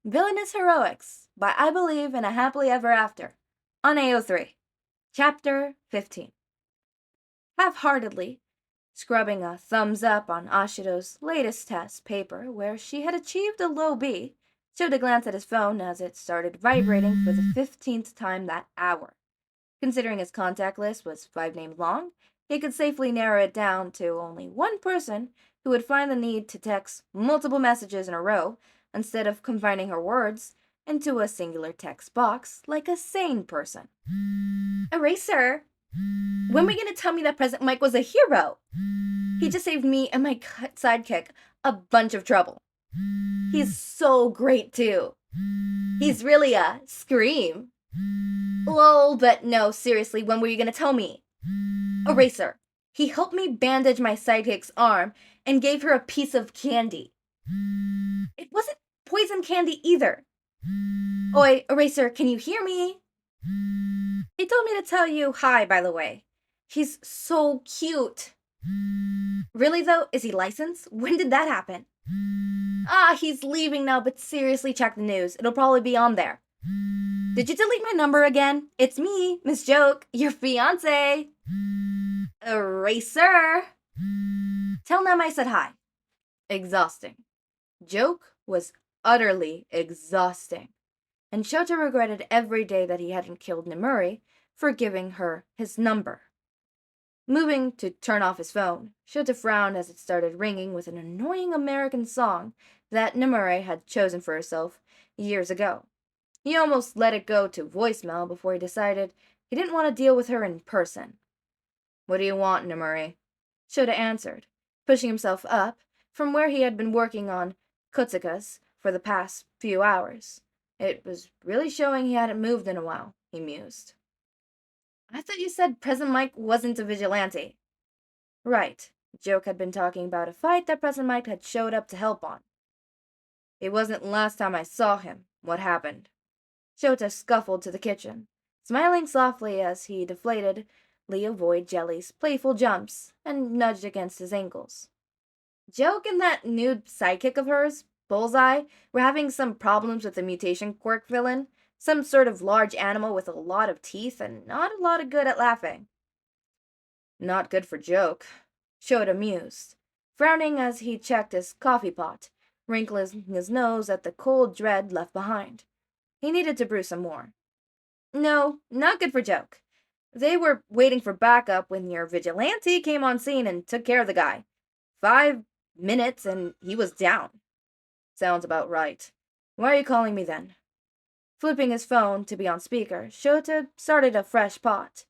Villainous Heroics by I Believe in a Happily Ever After on AO3. Chapter 15. Half-heartedly, scrubbing a thumbs up on Ashido's latest test paper where she had achieved a low B, Shouta glanced at his phone as it started vibrating for the 15th time that hour. Considering his contact list was 5 names long, he could safely narrow it down to only one person who would find the need to text multiple messages in a row instead of confining her words into a singular text box like a sane person. Eraser, when were you gonna tell me that President Mike was a hero? He just saved me and my sidekick a bunch of trouble. He's so great too. He's really a scream. Lol, but no, seriously, when were you gonna tell me? Eraser, he helped me bandage my sidekick's arm and gave her a piece of candy. It wasn't poison candy either. Oi, Eraser, can you hear me? He told me to tell you hi, by the way. He's so cute. Really though, is he licensed? When did that happen? He's leaving now, but seriously check the news. It'll probably be on there. Did you delete my number again? It's me, Miss Joke, your fiancé. Eraser. Tell them I said hi. Exhausting. Joke was utterly exhausting, and Shouta regretted every day that he hadn't killed Nemuri for giving her his number. Moving to turn off his phone, Shouta frowned as it started ringing with an annoying American song that Nemuri had chosen for herself years ago. He almost let it go to voicemail before he decided he didn't want to deal with her in person. What do you want, Nemuri? Shouta answered, pushing himself up from where he had been working on Kotsukas for the past few hours. It was really showing he hadn't moved in a while, he mused. I thought you said President Mike wasn't a vigilante. Right. Joke had been talking about a fight that President Mike had showed up to help on. It wasn't last time I saw him. What happened? Shouta scuffled to the kitchen, smiling softly as he deflatedly avoided Jelly's playful jumps and nudged against his ankles. Joke and that new sidekick of hers, Bullseye, were having some problems with the mutation quirk villain, some sort of large animal with a lot of teeth and not a lot of good at laughing. Not good for Joke, Shouta mused, frowning as he checked his coffee pot, wrinkling his nose at the cold dread left behind. He needed to brew some more. No, not good for Joke. They were waiting for backup when your vigilante came on scene and took care of the guy. 5 minutes and he was down. Sounds about right. Why are you calling me then? Flipping his phone to be on speaker, Shouta started a fresh pot.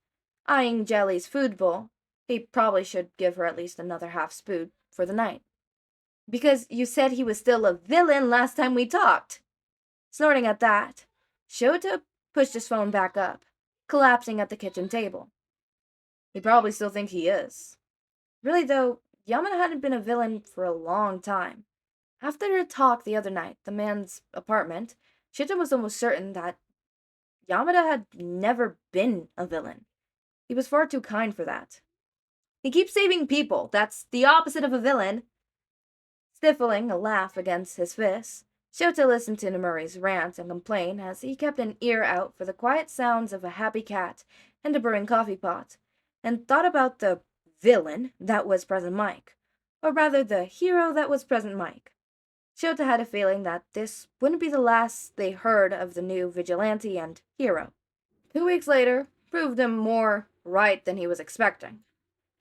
Eyeing Jelly's food bowl, he probably should give her at least another half spoon for the night. Because you said he was still a villain last time we talked. Snorting at that, Shouta pushed his phone back up, collapsing at the kitchen table. He probably still thinks he is. Really though, Yamada hadn't been a villain for a long time. After their talk the other night at the man's apartment, Shouta was almost certain that Yamada had never been a villain. He was far too kind for that. He keeps saving people. That's the opposite of a villain. Stifling a laugh against his fist, Shouta listened to Nemuri's rant and complaint as he kept an ear out for the quiet sounds of a happy cat and a brewing coffee pot, and thought about the villain that was President Mike, or rather the hero that was President Mike. Shouta had a feeling that this wouldn't be the last they heard of the new vigilante and hero. 2 weeks later proved him more right than he was expecting.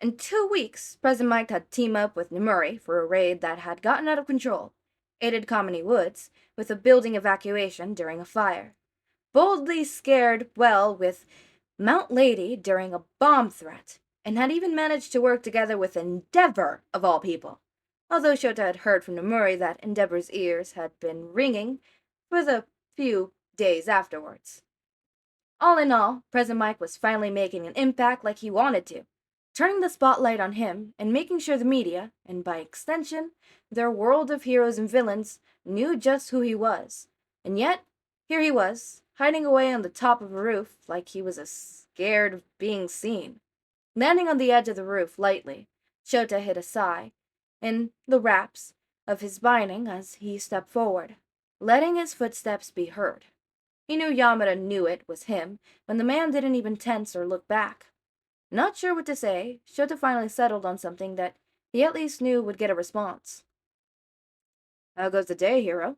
In 2 weeks, President Mike had teamed up with Nemuri for a raid that had gotten out of control, aided Kamini Woods with a building evacuation during a fire, boldly scared well with Mount Lady during a bomb threat, and had even managed to work together with Endeavor, of all people, although Shouta had heard from Nemuri that Endeavor's ears had been ringing for the few days afterwards. All in all, President Mike was finally making an impact like he wanted to, turning the spotlight on him and making sure the media, and by extension, their world of heroes and villains, knew just who he was. And yet, here he was, hiding away on the top of a roof like he was scared of being seen. Landing on the edge of the roof lightly, Shouta hid a sigh in the wraps of his binding as he stepped forward, letting his footsteps be heard. He knew Yamada knew it was him when the man didn't even tense or look back. Not sure what to say, Shouta finally settled on something that he at least knew would get a response. "How goes the day, hero?"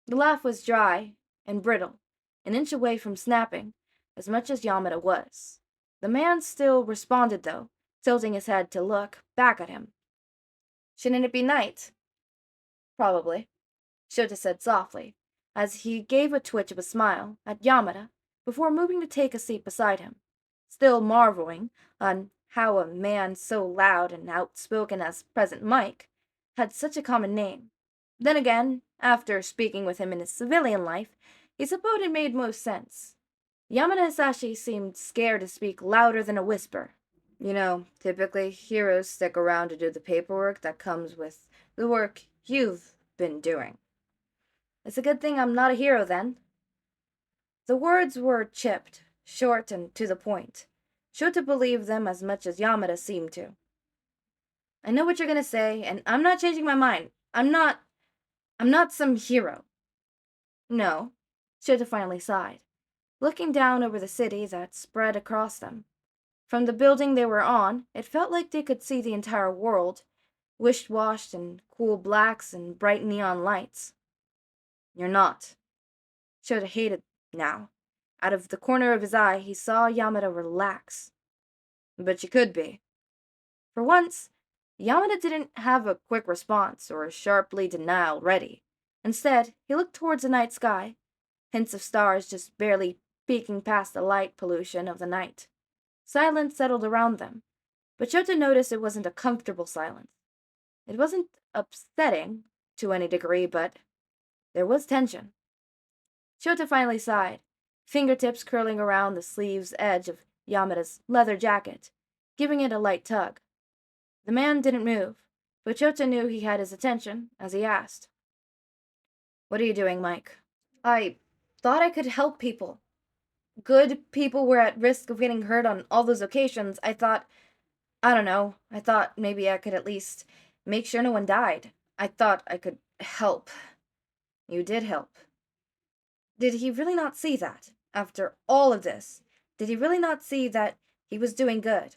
The laugh was dry and brittle, an inch away from snapping, as much as Yamada was. The man still responded, though, tilting his head to look back at him. "Shouldn't it be night?" "Probably," Shouta said softly, as he gave a twitch of a smile at Yamada before moving to take a seat beside him, still marveling on how a man so loud and outspoken as Present Mike had such a common name. Then again, after speaking with him in his civilian life, he supposed it made most sense. Yamada Hizashi seemed scared to speak louder than a whisper. Typically heroes stick around to do the paperwork that comes with the work you've been doing." "It's a good thing I'm not a hero, then." The words were chipped, short, and to the point. Shouta believed them as much as Yamada seemed to. "I know what you're gonna say, and I'm not changing my mind. I'm not some hero." "No," Shouta finally sighed, looking down over the city that spread across them. From the building they were on, it felt like they could see the entire world, wish-washed in cool blacks and bright neon lights. "You're not." Shouta hated now. Out of the corner of his eye, he saw Yamada relax. "But you could be." For once, Yamada didn't have a quick response or a sharply denial ready. Instead, he looked towards the night sky, hints of stars just barely peeking past the light pollution of the night. Silence settled around them, but Shouta noticed it wasn't a comfortable silence. It wasn't upsetting to any degree, but there was tension. Shouta finally sighed, fingertips curling around the sleeve's edge of Yamada's leather jacket, giving it a light tug. The man didn't move, but Shouta knew he had his attention as he asked, "What are you doing, Mike?" "I thought I could help people. Good people were at risk of getting hurt on all those occasions. I thought maybe I could at least make sure no one died. I thought I could help." "You did help." Did he really not see that? After all of this, did he really not see that he was doing good?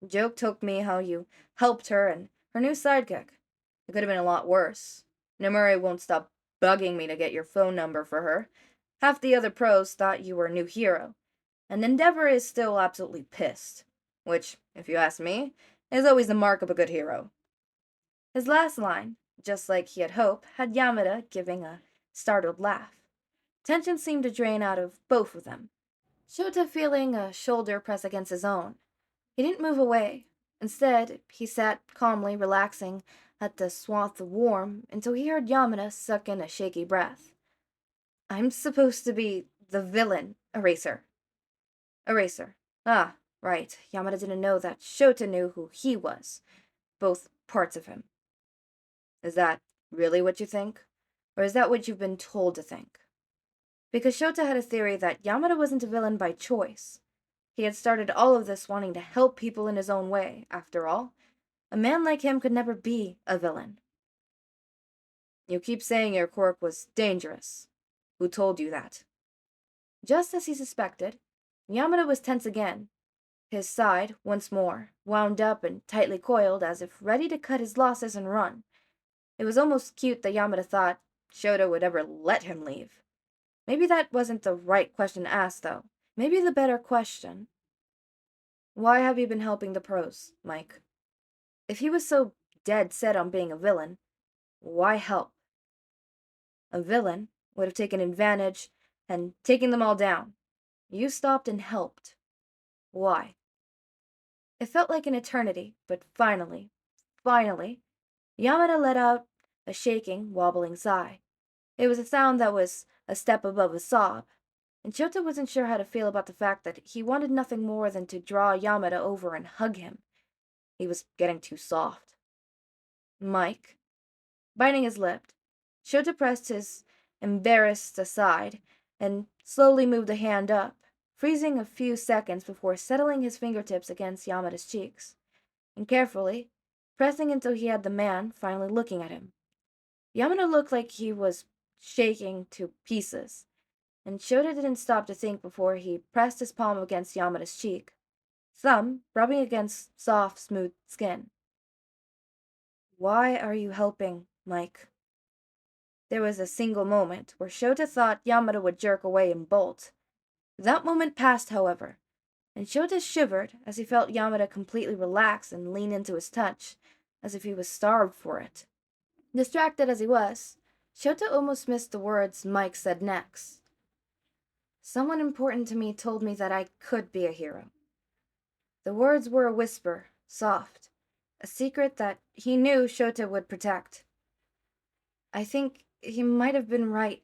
"Joke told me how you helped her and her new sidekick. It could have been a lot worse. Nemuri won't stop bugging me to get your phone number for her. Half the other pros thought you were a new hero, and Endeavor is still absolutely pissed. Which, if you ask me, is always the mark of a good hero." His last line, just like he had hoped, had Yamada giving a startled laugh. Tension seemed to drain out of both of them, Shouta feeling a shoulder press against his own. He didn't move away. Instead, he sat calmly relaxing at the swath of warmth until he heard Yamada suck in a shaky breath. "I'm supposed to be the villain, Eraser." Eraser. Ah, right. Yamada didn't know that Shouta knew who he was. Both parts of him. "Is that really what you think? Or is that what you've been told to think?" Because Shouta had a theory that Yamada wasn't a villain by choice. He had started all of this wanting to help people in his own way, after all. A man like him could never be a villain. "You keep saying your quirk was dangerous. Who told you that?" Just as he suspected, Yamada was tense again. His side, once more, wound up and tightly coiled as if ready to cut his losses and run. It was almost cute that Yamada thought Shouta would ever let him leave. Maybe that wasn't the right question to ask, though. Maybe the better question. "Why have you been helping the pros, Mike?" If he was so dead set on being a villain, why help? A villain would have taken advantage and taken them all down. You stopped and helped. Why? It felt like an eternity, but finally, Yamada let out a shaking, wobbling sigh. It was a sound that was a step above a sob, and Shouta wasn't sure how to feel about the fact that he wanted nothing more than to draw Yamada over and hug him. He was getting too soft. "Mike?" Biting his lip, Shouta pressed his embarrassed aside and slowly moved a hand up, freezing a few seconds before settling his fingertips against Yamada's cheeks, and carefully pressing until he had the man finally looking at him. Yamada looked like he was shaking to pieces, and Shouta didn't stop to think before he pressed his palm against Yamada's cheek, thumb rubbing against soft, smooth skin. "Why are you helping, Mike?" There was a single moment where Shouta thought Yamada would jerk away and bolt. That moment passed, however, and Shouta shivered as he felt Yamada completely relax and lean into his touch, as if he was starved for it. Distracted as he was, Shouta almost missed the words Mike said next. "Someone important to me told me that I could be a hero." The words were a whisper, soft, a secret that he knew Shouta would protect. I think he might have been right.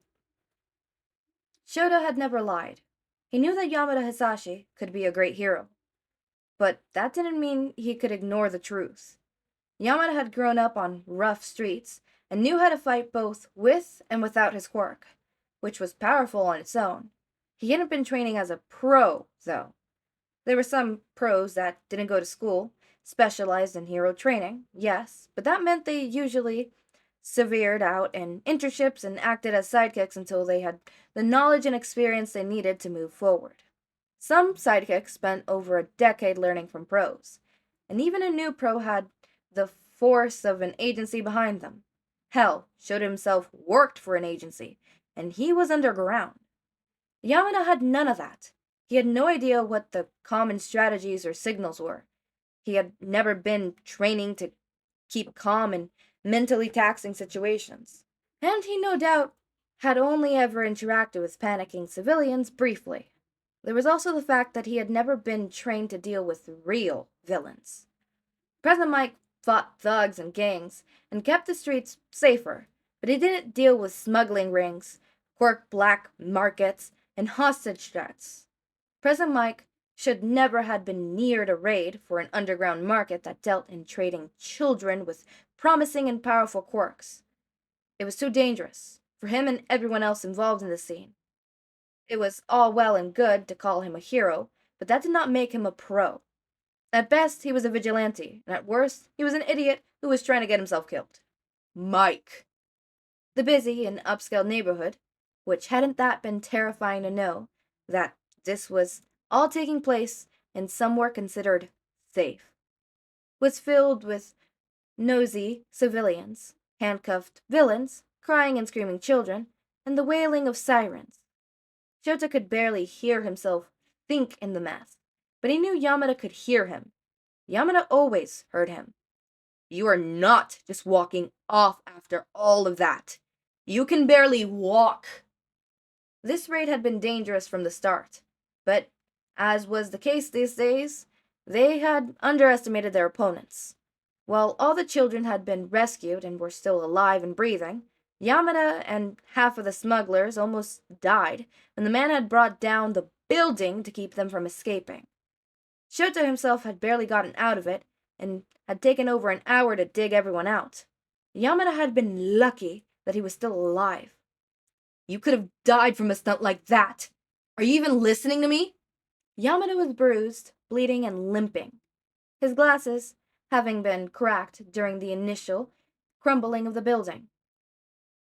Shouta had never lied. He knew that Yamada Hizashi could be a great hero. But that didn't mean he could ignore the truth. Yamada had grown up on rough streets and knew how to fight both with and without his quirk, which was powerful on its own. He hadn't been training as a pro, though. There were some pros that didn't go to school, specialized in hero training, yes, but that meant they usually severed out in internships and acted as sidekicks until they had the knowledge and experience they needed to move forward. Some sidekicks spent over a decade learning from pros, and even a new pro had the force of an agency behind them. Hell, Shouta himself worked for an agency, and he was underground. Yamada had none of that. He had no idea what the common strategies or signals were. He had never been training to keep calm in mentally taxing situations. And he no doubt had only ever interacted with panicking civilians briefly. There was also the fact that he had never been trained to deal with real villains. President Mike fought thugs and gangs and kept the streets safer, but he didn't deal with smuggling rings, quirk black markets, and hostage threats. President Mike should never have been near a raid for an underground market that dealt in trading children with promising and powerful quirks. It was too dangerous for him and everyone else involved in the scene. It was all well and good to call him a hero, but that did not make him a pro. At best, he was a vigilante, and at worst, he was an idiot who was trying to get himself killed. Mike. The busy and upscale neighborhood, which hadn't that been terrifying to know that this was all taking place in somewhere considered safe, was filled with nosy civilians, handcuffed villains, crying and screaming children, and the wailing of sirens. Shouta could barely hear himself think in the mess, but he knew Yamada could hear him. Yamada always heard him. You are not just walking off after all of that. You can barely walk. This raid had been dangerous from the start, but as was the case these days, they had underestimated their opponents. While all the children had been rescued and were still alive and breathing, Yamada and half of the smugglers almost died when the man had brought down the building to keep them from escaping. Shouta himself had barely gotten out of it and had taken over an hour to dig everyone out. Yamada had been lucky that he was still alive. You could have died from a stunt like that. Are you even listening to me? Yamada was bruised, bleeding, and limping. His glasses having been cracked during the initial crumbling of the building.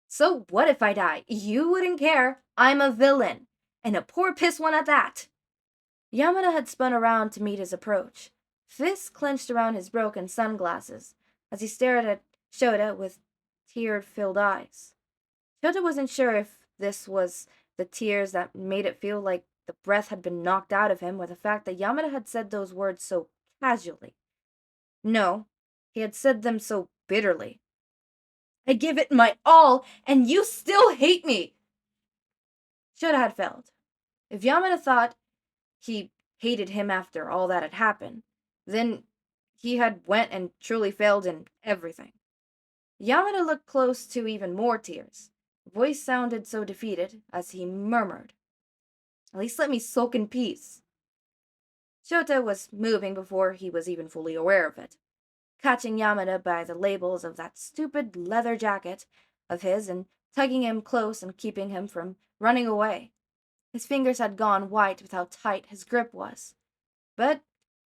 So what if I die? You wouldn't care. I'm a villain, and a poor piss one at that. Yamada had spun around to meet his approach, fists clenched around his broken sunglasses, as he stared at Shouta with tear-filled eyes. Shouta wasn't sure if this was the tears that made it feel like the breath had been knocked out of him, or the fact that Yamada had said those words so casually. No, he had said them so bitterly. I give it my all, and you still hate me! Shouta had failed. If Yamada thought he hated him after all that had happened, then he had went and truly failed in everything. Yamada looked close to even more tears. His voice sounded so defeated as he murmured, At least let me sulk in peace. Shouta was moving before he was even fully aware of it, catching Yamada by the labels of that stupid leather jacket of his and tugging him close and keeping him from running away. His fingers had gone white with how tight his grip was, but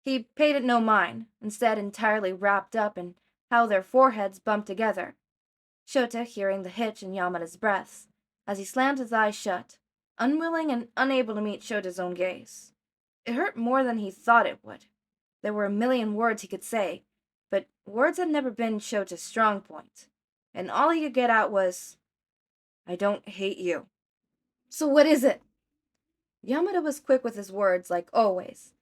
he paid it no mind, instead entirely wrapped up in how their foreheads bumped together. Shouta, hearing the hitch in Yamada's breaths, as he slammed his eyes shut, unwilling and unable to meet Shota's own gaze. It hurt more than he thought it would. There were a million words he could say, but words had never been Shota's strong point, and all he could get out was, "I don't hate you." "So what is it?" Yamada was quick with his words, like always,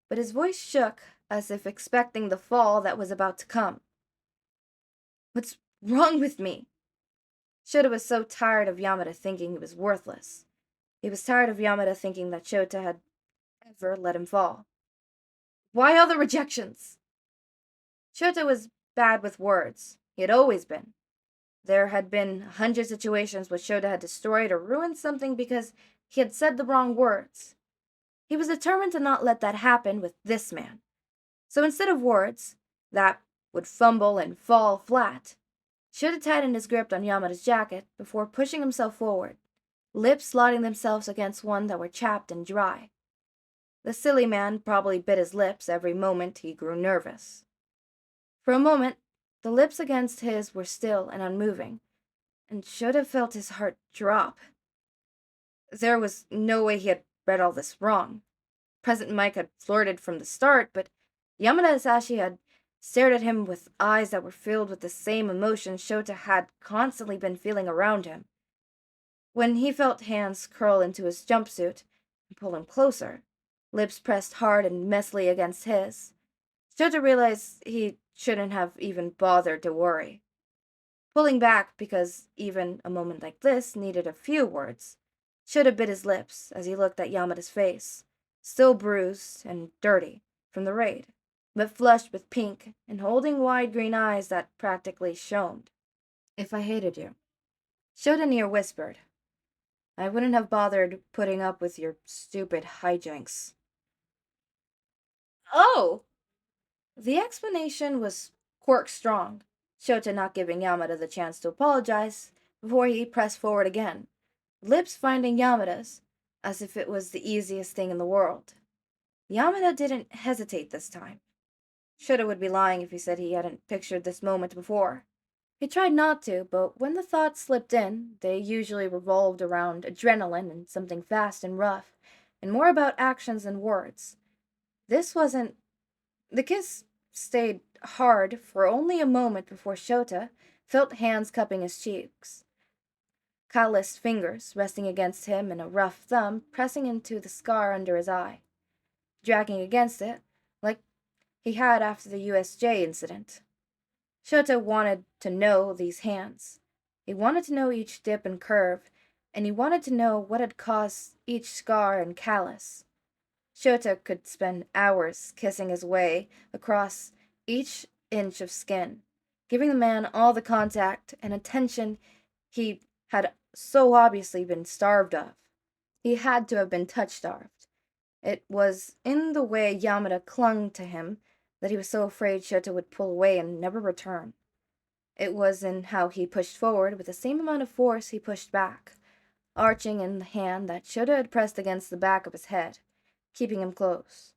but his voice shook as if expecting the fall that was about to come. "What's wrong with me?" Shota was so tired of Yamada thinking he was worthless. He was tired of Yamada thinking that Shota had ever let him fall. "Why all the rejections?" Shota was bad with words. He had always been. There had been 100 situations where Shota had destroyed or ruined something because he had said the wrong words. He was determined to not let that happen with this man. So instead of words that would fumble and fall flat, Shota tightened his grip on Yamada's jacket before pushing himself forward, lips slotting themselves against one that were chapped and dry. The silly man probably bit his lips every moment he grew nervous. For a moment, the lips against his were still and unmoving, and Shota felt his heart drop. There was no way he had read all this wrong. President Mike had flirted from the start, but Yamada Hizashi had stared at him with eyes that were filled with the same emotion Shota had constantly been feeling around him. When he felt hands curl into his jumpsuit and pull him closer, lips pressed hard and messily against his, Shota realized he shouldn't have even bothered to worry. Pulling back because even a moment like this needed a few words, Shota bit his lips as he looked at Yamada's face, still bruised and dirty from the raid, but flushed with pink and holding wide green eyes that practically shone. "If I hated you," Shota near whispered, "I wouldn't have bothered putting up with your stupid hijinks." "Oh!" The explanation was cork strong, Shota not giving Yamada the chance to apologize before he pressed forward again, lips finding Yamada's, as if it was the easiest thing in the world. Yamada didn't hesitate this time. Shota would be lying if he said he hadn't pictured this moment before. He tried not to, but when the thoughts slipped in, they usually revolved around adrenaline and something fast and rough, and more about actions than words. This wasn't. The kiss stayed hard for only a moment before Shota felt hands cupping his cheeks, calloused fingers resting against him and a rough thumb pressing into the scar under his eye, dragging against it like he had after the USJ incident. Shota wanted to know these hands. He wanted to know each dip and curve, and he wanted to know what had caused each scar and callus. Shota could spend hours kissing his way across each inch of skin, giving the man all the contact and attention he had so obviously been starved of. He had to have been touch-starved. It was in the way Yamada clung to him that he was so afraid Shota would pull away and never return. It was in how he pushed forward with the same amount of force he pushed back, arching in the hand that Shota had pressed against the back of his head, keeping him close.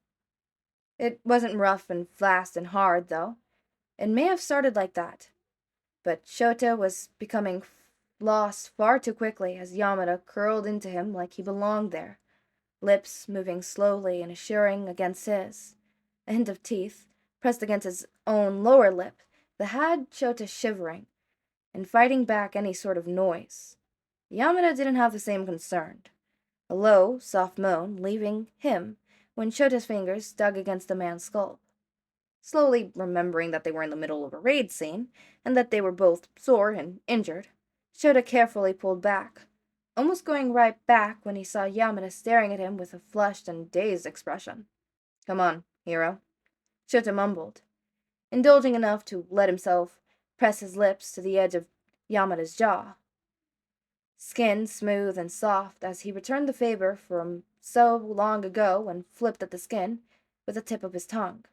It wasn't rough and fast and hard, though. It may have started like that, but Shota was becoming lost far too quickly as Yamada curled into him like he belonged there, lips moving slowly and assuring against his, a hint of teeth pressed against his own lower lip that had Shota shivering and fighting back any sort of noise. Yamada didn't have the same concern. A low, soft moan leaving him when Shota's fingers dug against the man's skull. Slowly remembering that they were in the middle of a raid scene and that they were both sore and injured, Shota carefully pulled back, almost going right back when he saw Yamada staring at him with a flushed and dazed expression. "Come on, hero," Shota mumbled, indulging enough to let himself press his lips to the edge of Yamada's jaw. Skin smooth and soft as he returned the favor from so long ago and flipped at the skin with the tip of his tongue.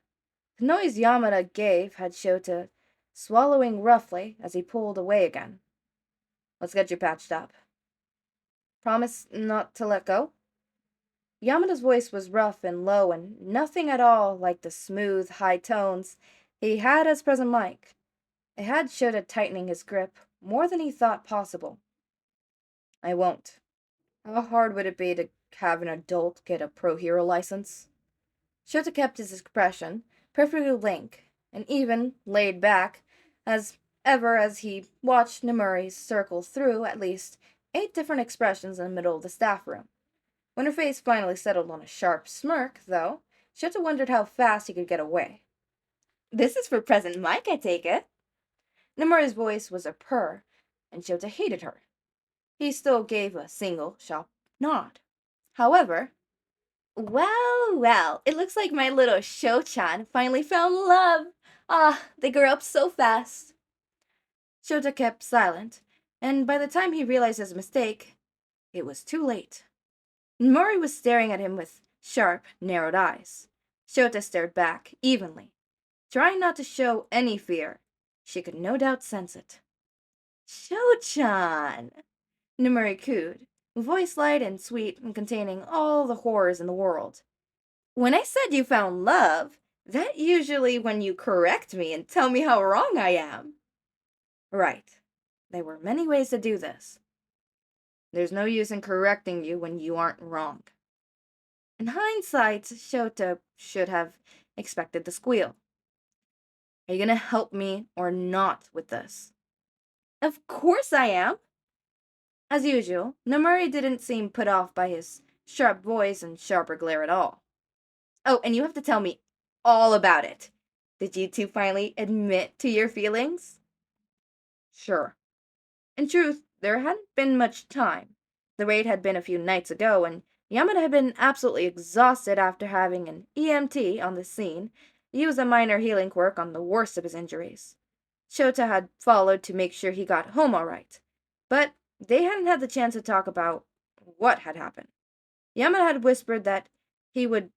The noise Yamada gave had Shota swallowing roughly as he pulled away again. "Let's get you patched up." "Promise not to let go?" Yamada's voice was rough and low and nothing at all like the smooth, high tones he had as President Mike. It had Shota tightening his grip more than he thought possible. I won't. How hard would it be to have an adult get a pro hero license? Shota kept his expression perfectly blank and even laid back as ever as he watched Nemuri's circle through at least 8 different expressions in the middle of the staff room. When her face finally settled on a sharp smirk, though, Shota wondered how fast he could get away. This is for present Mike, I take it. Nemuri's voice was a purr, and Shota hated her. He still gave a single sharp nod. However, well, it looks like my little Sho-chan finally found love. Ah, they grew up so fast. Shota kept silent, and by the time he realized his mistake, it was too late. Nemuri was staring at him with sharp, narrowed eyes. Shota stared back evenly, trying not to show any fear. She could no doubt sense it. Sho-chan, Nemuri cooed, voice light and sweet and containing all the horrors in the world. When I said you found love, that usually when you correct me and tell me how wrong I am. Right. There were many ways to do this. There's no use in correcting you when you aren't wrong. In hindsight, Shota should have expected the squeal. Are you gonna help me or not with this? Of course I am. As usual, Nemuri didn't seem put off by his sharp voice and sharper glare at all. Oh, and you have to tell me all about it. Did you two finally admit to your feelings? Sure. In truth, there hadn't been much time. The raid had been a few nights ago, and Yamada had been absolutely exhausted after having an EMT on the scene use a minor healing quirk on the worst of his injuries. Shota had followed to make sure he got home all right, but they hadn't had the chance to talk about what had happened. Yamada had whispered that he would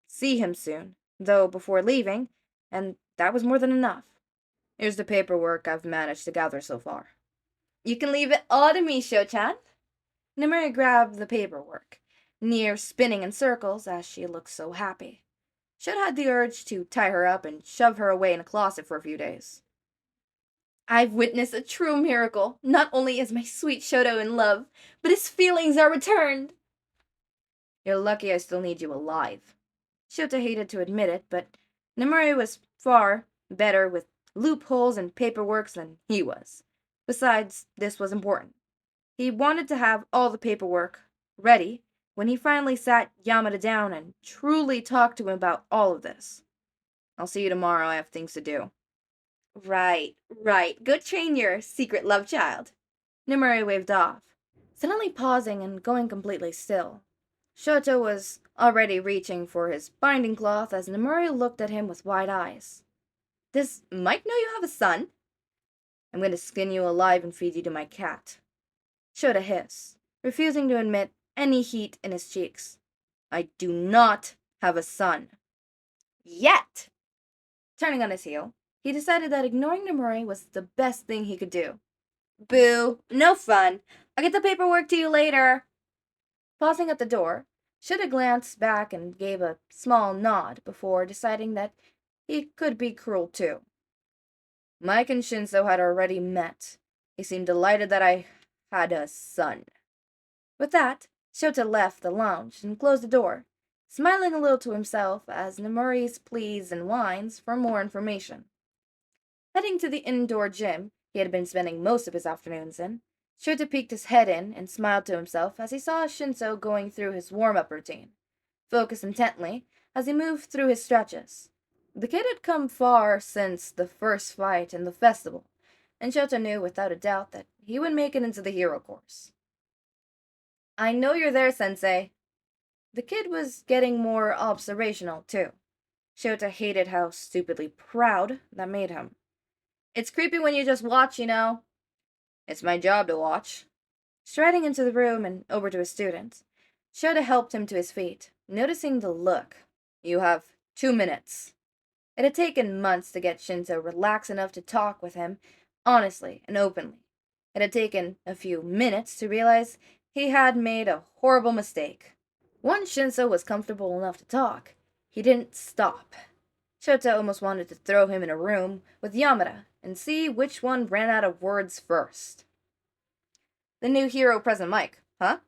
see him soon, though before leaving, and that was more than enough. Here's the paperwork I've managed to gather so far. You can leave it all to me, Sho-chan. Nemuri grabbed the paperwork, near spinning in circles as she looked so happy. Shota had the urge to tie her up and shove her away in a closet for a few days. I've witnessed a true miracle. Not only is my sweet Shota in love, but his feelings are returned. You're lucky I still need you alive. Shota hated to admit it, but Nemuri was far better with loopholes and paperwork than he was. Besides, this was important. He wanted to have all the paperwork ready when he finally sat Yamada down and truly talked to him about all of this. I'll see you tomorrow. I have things to do. Right. Go train your secret love child. Nemuri waved off, suddenly pausing and going completely still. Shota was already reaching for his binding cloth as Nemuri looked at him with wide eyes. Does Mike know you have a son? I'm going to skin you alive and feed you to my cat. Shota hissed, refusing to admit any heat in his cheeks. I do not have a son. Yet! Turning on his heel, he decided that ignoring Nemuri was the best thing he could do. Boo! No fun! I'll get the paperwork to you later! Pausing at the door, Shota glanced back and gave a small nod before deciding that he could be cruel too. Mike and Shinsou had already met. He seemed delighted that I had a son. With that, Shota left the lounge and closed the door, smiling a little to himself as Nemuri's pleas and whines for more information. Heading to the indoor gym he had been spending most of his afternoons in, Shota peeked his head in and smiled to himself as he saw Shinsou going through his warm-up routine, focused intently as he moved through his stretches. The kid had come far since the first fight in the festival, and Shota knew without a doubt that he would make it into the hero course. I know you're there, Sensei. The kid was getting more observational, too. Shota hated how stupidly proud that made him. It's creepy when you just watch, you know. It's my job to watch. Striding into the room and over to his student, Shota helped him to his feet, noticing the look. You have 2 minutes. It had taken months to get Shinsou relaxed enough to talk with him honestly and openly. It had taken a few minutes to realize he had made a horrible mistake. Once Shinsou was comfortable enough to talk, he didn't stop. Shota almost wanted to throw him in a room with Yamada and see which one ran out of words first. The new hero present Mike, huh?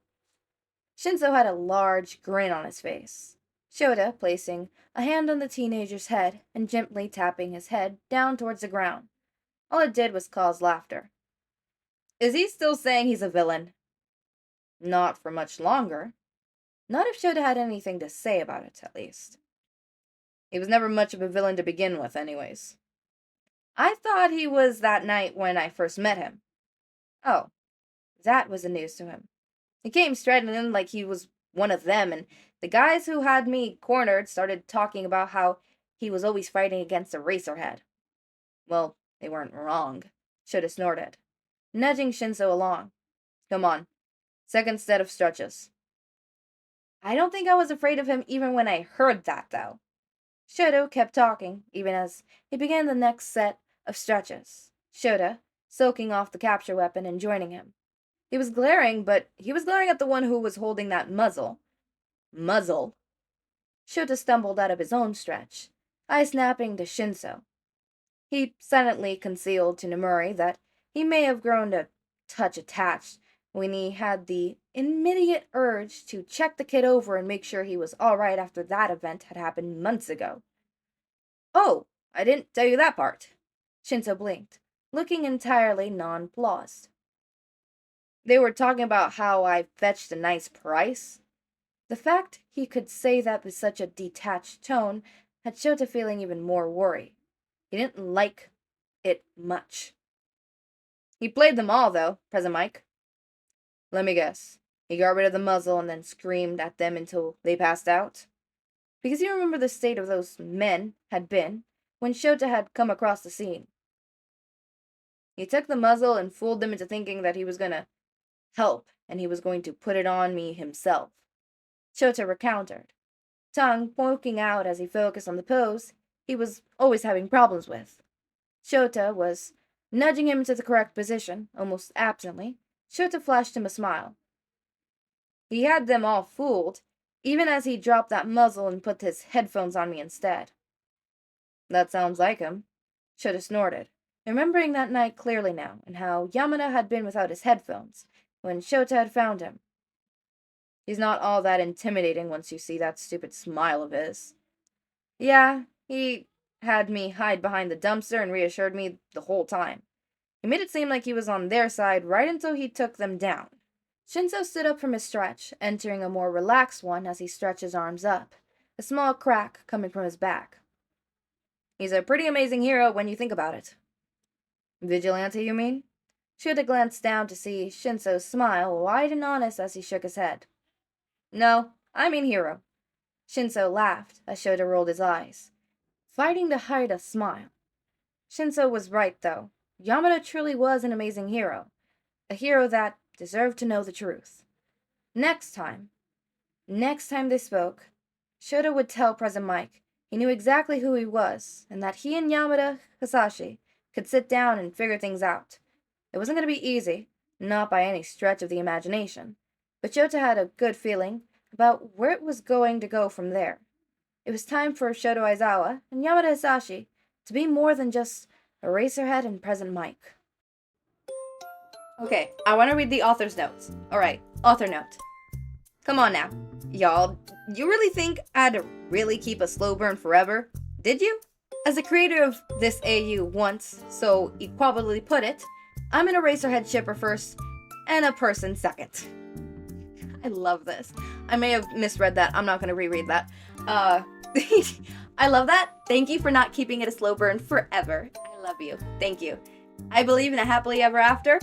Shinsou had a large grin on his face. Shouta placing a hand on the teenager's head and gently tapping his head down towards the ground. All it did was cause laughter. Is he still saying he's a villain? Not for much longer. Not if Shouta had anything to say about it, at least. He was never much of a villain to begin with, anyways. I thought he was that night when I first met him. Oh, that was the news to him. He came strutting in like he was one of them, and the guys who had me cornered started talking about how he was always fighting against Eraserhead. Well, they weren't wrong, Shouta snorted, nudging Shinsou along. Come on, second set of stretches. I don't think I was afraid of him even when I heard that, though. Shouta kept talking, even as he began the next set of stretches. Shouta, soaking off the capture weapon and joining him. He was glaring, but he was glaring at the one who was holding that muzzle. Muzzle? Shouta stumbled out of his own stretch, eyes snapping to Shinsou. He silently concealed to Nemuri that he may have grown a touch attached when he had the immediate urge to check the kid over and make sure he was all right after that event had happened months ago. Oh, I didn't tell you that part. Shinsou blinked, looking entirely nonplussed. They were talking about how I fetched a nice price. The fact he could say that with such a detached tone had Shouta feeling even more worry. He didn't like it much. He played them all, though, present Mike. Let me guess. He got rid of the muzzle and then screamed at them until they passed out? Because you remember the state of those men had been when Shouta had come across the scene. He took the muzzle and fooled them into thinking that he was gonna help, and he was going to put it on me himself. Shouta recountered, tongue poking out as he focused on the pose he was always having problems with. Shouta was nudging him into the correct position, almost absently. Shouta flashed him a smile. He had them all fooled, even as he dropped that muzzle and put his headphones on me instead. That sounds like him, Shouta snorted, remembering that night clearly now, and how Yamada had been without his headphones when Shouta had found him. He's not all that intimidating once you see that stupid smile of his. Yeah, he had me hide behind the dumpster and reassured me the whole time. He made it seem like he was on their side right until he took them down. Shinsou stood up from his stretch, entering a more relaxed one as he stretched his arms up, a small crack coming from his back. He's a pretty amazing hero when you think about it. Vigilante, you mean? Shouta glanced down to see Shinsou smile wide and honest as he shook his head. No, I mean hero. Shinsou laughed as Shouta rolled his eyes, fighting to hide a smile. Shinsou was right, though. Yamada truly was an amazing hero. A hero that deserved to know the truth. Next time they spoke, Shouta would tell present Mike he knew exactly who he was, and that he and Yamada Hizashi could sit down and figure things out. It wasn't going to be easy, not by any stretch of the imagination, but Shouta had a good feeling about where it was going to go from there. It was time for Shouta Aizawa and Yamada Hizashi to be more than just Eraserhead and present Mike. Okay, I want to read the author's notes. Alright, author note. Come on now. Y'all, you really think I'd really keep a slow burn forever? Did you? As the creator of this AU once so equably put it, I'm an Eraserhead shipper first and a person second. I love this. I may have misread that. I'm not going to reread that. I love that. Thank you for not keeping it a slow burn forever. I love you. Thank you. I believe in a happily ever after.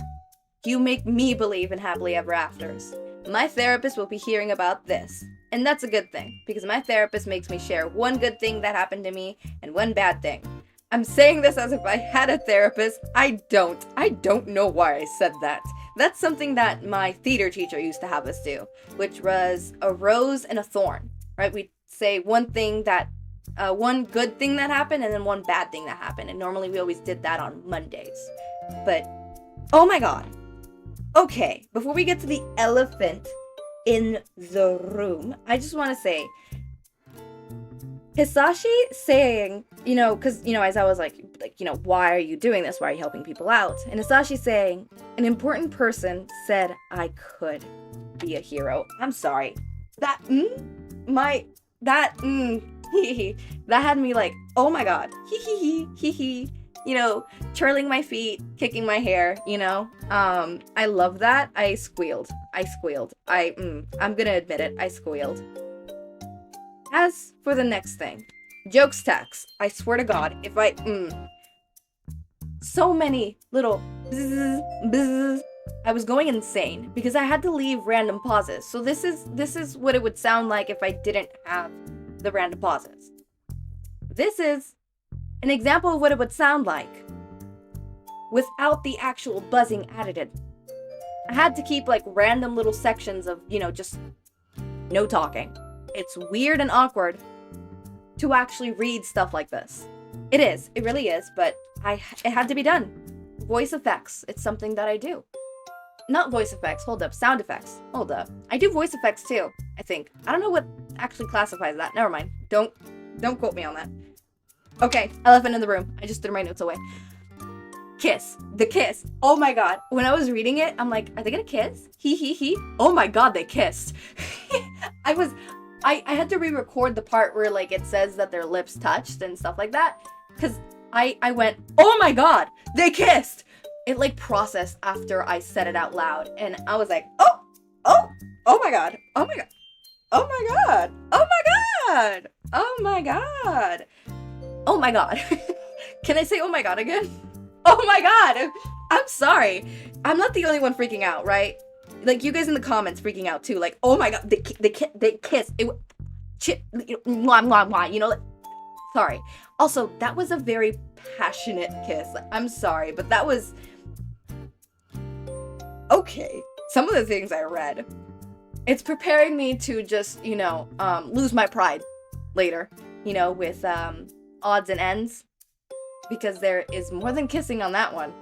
You make me believe in happily ever afters. My therapist will be hearing about this. And that's a good thing, because my therapist makes me share one good thing that happened to me and one bad thing. I'm saying this as if I had a therapist. I don't know why I said that. That's something that my theater teacher used to have us do, which was a rose and a thorn, right? We'd say one good thing that happened and then one bad thing that happened. And normally we always did that on Mondays. But, oh my god. Okay, before we get to the elephant in the room, I just want to say, Hizashi saying, because, Aizawa was like, like, why are you doing this? Why are you helping people out? And Hizashi saying, an important person said I could be a hero. I'm sorry. That had me like, oh my god. Hee. Twirling my feet, kicking my hair, I love that. I squealed. I'm gonna admit it, I squealed. As for the next thing, jokes text. I swear to god, if I, so many little bzzz, I was going insane because I had to leave random pauses. So this is what it would sound like if I didn't have the random pauses. This is an example of what it would sound like without the actual buzzing added. I had to keep like random little sections of, just no talking. It's weird and awkward to actually read stuff like this. It really is, but it had to be done. Voice effects, it's something that I do. Not voice effects, hold up, sound effects, hold up. I do voice effects too, I think. I don't know what actually classifies that, never mind. Don't quote me on that. Okay, elephant in the room. I just threw my notes away. Kiss. The kiss. Oh my god. When I was reading it, I'm like, are they gonna kiss? He. Oh my god, they kissed. I had to re-record the part where like it says that their lips touched and stuff like that. Cause I went, oh my god, they kissed. It like processed after I said it out loud. And I was like, oh my god. Oh my god. Oh my god. Oh my god. Oh my god. Oh my god. Can I say oh my god again? Oh my god! I'm sorry. I'm not the only one freaking out, right? Like, you guys in the comments freaking out too. Like, oh my god, they kiss. Sorry. Also, that was a very passionate kiss. I'm sorry, but that was... Okay. Some of the things I read. It's preparing me to just, lose my pride later. With, odds and ends, because there is more than kissing on that one.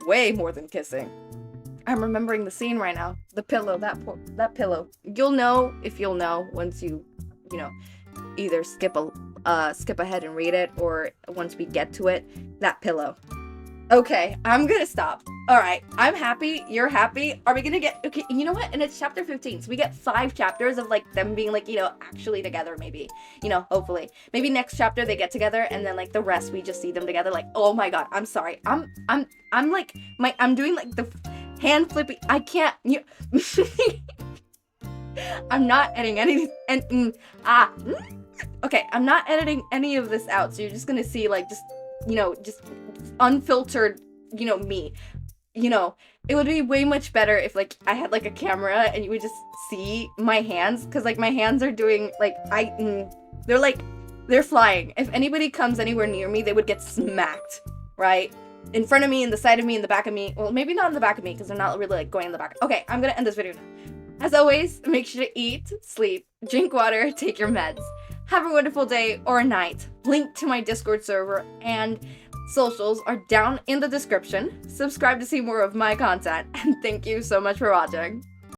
Way more than kissing. I'm remembering the scene right now. The pillow, that pillow. You'll know if you'll know once you either skip ahead and read it, or once we get to it. That pillow. Okay, I'm gonna stop. Alright, I'm happy, you're happy. Are we gonna get... Okay, you know what? And it's chapter 15, so we get 5 chapters of, like, them being, like, actually together, maybe. Hopefully. Maybe next chapter they get together, and then, like, the rest we just see them together, like, oh my god, I'm sorry. I'm like, I'm doing, like, the hand flipping... I can't... I'm not editing any... Okay, I'm not editing any of this out, so you're just gonna see, like, just unfiltered, me. It would be way much better if, like, I had, like, a camera and you would just see my hands, because, like, my hands are doing, like, they're flying. If anybody comes anywhere near me, they would get smacked, right? In front of me, in the side of me, in the back of me. Well, maybe not in the back of me, because they're not really, like, going in the back. Okay, I'm gonna end this video now. As always, make sure to eat, sleep, drink water, take your meds. Have a wonderful day or night. Link to my Discord server and socials are down in the description. Subscribe to see more of my content, and thank you so much for watching.